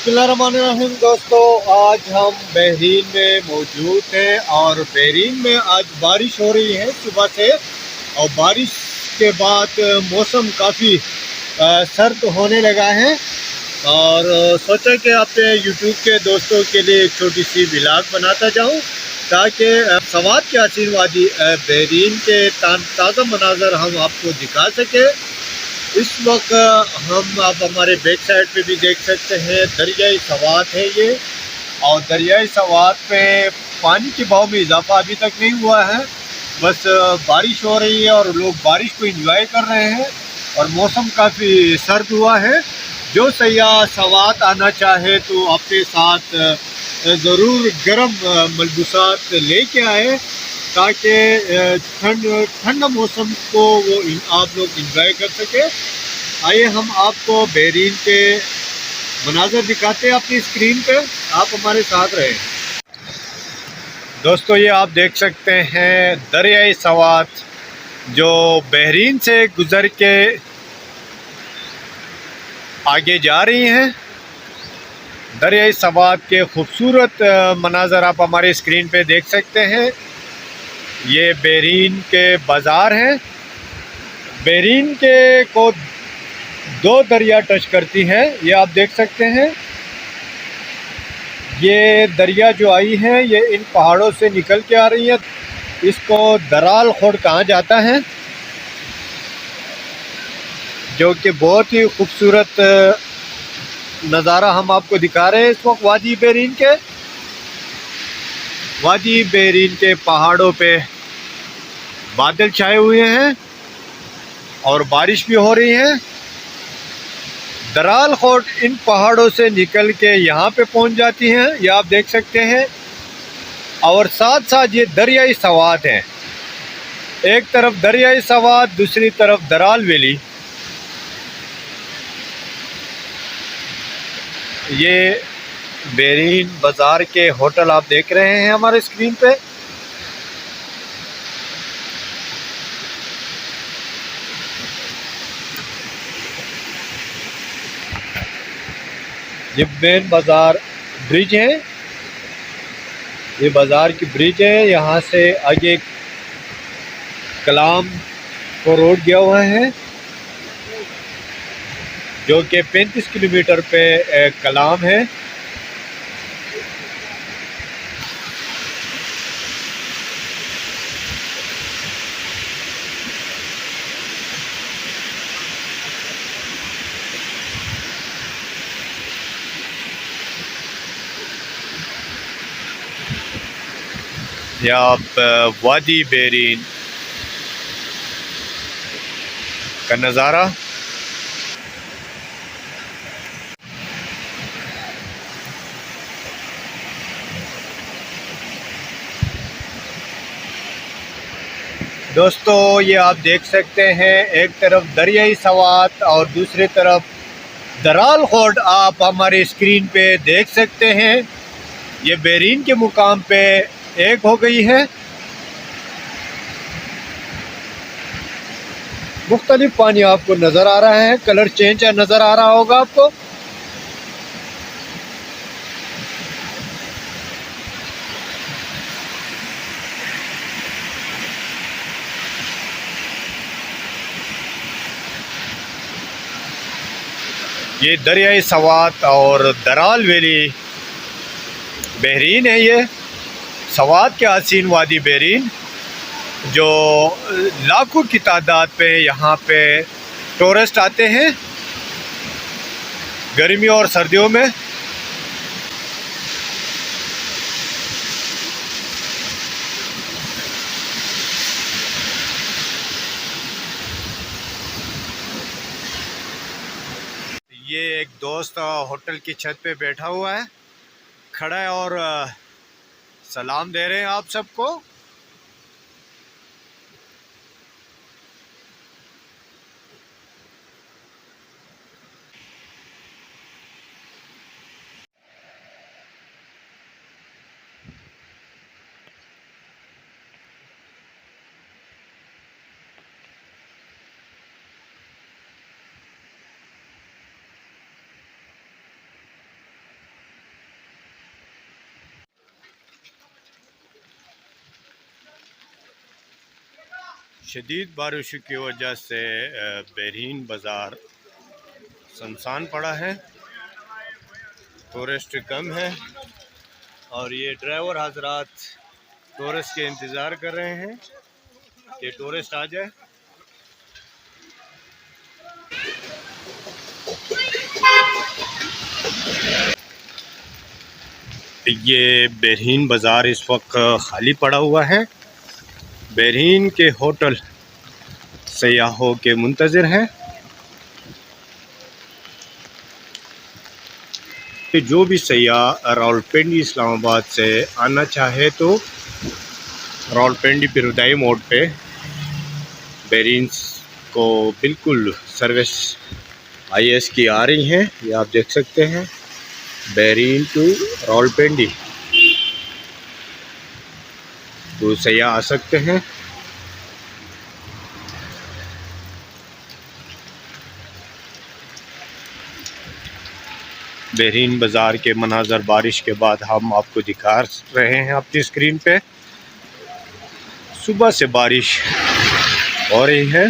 बिस्मिल्लाहिर्रहमानिर्रहीम। दोस्तों, आज हम बहरीन में मौजूद हैं और बहरीन में आज बारिश हो रही है सुबह से। और बारिश के बाद मौसम काफ़ी सर्द होने लगा है। और सोचा कि अपने यूट्यूब के दोस्तों के लिए एक छोटी सी व्लॉग बनाता जाऊं, ताकि सवात के हसीन वादी बहरीन के ताज़ा मनाजर हम आपको दिखा सके। इस वक्त हम आप हमारे बैक साइड पे भी देख सकते हैं, दरियाई सवात है ये। और दरियाई सवात पे पानी के बहाव में इजाफा अभी तक नहीं हुआ है, बस बारिश हो रही है और लोग बारिश को एंजॉय कर रहे हैं। और मौसम काफ़ी सर्द हुआ है। जो सयाह सवात आना चाहे तो अपने साथ ज़रूर गर्म मलबूसात लेके आए, ताकि ठंड मौसम को वो आप लोग इंजॉय कर सके। आइए हम आपको बहरीन के मनाज़र दिखाते हैं अपनी स्क्रीन पे, आप हमारे साथ रहें। दोस्तों, ये आप देख सकते हैं दरियाई सवात जो बहरीन से गुज़र के आगे जा रही हैं। दरियाई सवात के खूबसूरत मनाज़र आप हमारी स्क्रीन पे देख सकते हैं। ये बहरीन के बाज़ार हैं। बहरीन के को दो दरिया टच करती हैं, ये आप देख सकते हैं। ये दरिया जो आई है ये इन पहाड़ों से निकल के आ रही है। इसको दराल खोड़ कहा जाता है, जो कि बहुत ही खूबसूरत नज़ारा हम आपको दिखा रहे हैं इस वक्त वादी बहरीन के। वादी बहरीन के पहाड़ों पे बादल छाए हुए हैं और बारिश भी हो रही है। दराल खोट इन पहाड़ों से निकल के यहाँ पे पहुँच जाती हैं, ये आप देख सकते हैं। और साथ साथ ये दरियाई सवात हैं, एक तरफ दरियाई सवात, दूसरी तरफ दराल वैली। ये बहरीन बाज़ार के होटल आप देख रहे हैं हमारे स्क्रीन पे। ये मेन बाज़ार ब्रिज है, ये बाज़ार की ब्रिज है। यहाँ से आगे कलाम को रोड गया हुआ है, जो कि 35 किलोमीटर पे कलाम है। या आप वादी बहरीन का नज़ारा। दोस्तों, ये आप देख सकते हैं, एक तरफ दरियाई सवात और दूसरी तरफ दराल खोट आप हमारी स्क्रीन पे देख सकते हैं। ये बहरीन के मुकाम पे एक हो गई है। मुख्तलिफ पानी आपको नज़र आ रहा है, कलर चेंज नज़र आ रहा होगा आपको। ये दरियाई सवात और दराल वैली बहरीन है। ये सवात के हसीन वादी बहरीन, जो लाखों की तादाद पे यहाँ पे टूरिस्ट आते हैं गर्मियों और सर्दियों में। ये एक दोस्त होटल की छत पे बैठा हुआ है, खड़ा है और सलाम दे रहे हैं आप सबको। शदीद बारिश की वजह से बहरीन बाज़ार सुनसान पड़ा है, टूरिस्ट कम है और ये ड्राइवर हजरात टूरिस्ट के इंतज़ार कर रहे हैं कि टूरिस्ट आ जाए। ये बहरीन बाज़ार इस वक्त खाली पड़ा हुआ है। बहरीन के होटल सयाहों के मुंतज़िर हैं। जो भी सयाह रावलपिंडी इस्लामाबाद से आना चाहे तो रावलपिंडी पिरुदाई मोड़ पे बहरीन को बिल्कुल सर्विस IAS की आ रही हैं। ये आप देख सकते हैं, बहरीन टू रावलपिंडी तो सयाह आ सकते हैं। बहरीन बाज़ार के मनाज़र बारिश के बाद हम आपको दिखा रहे हैं अपनी स्क्रीन पे। सुबह से बारिश हो रही है।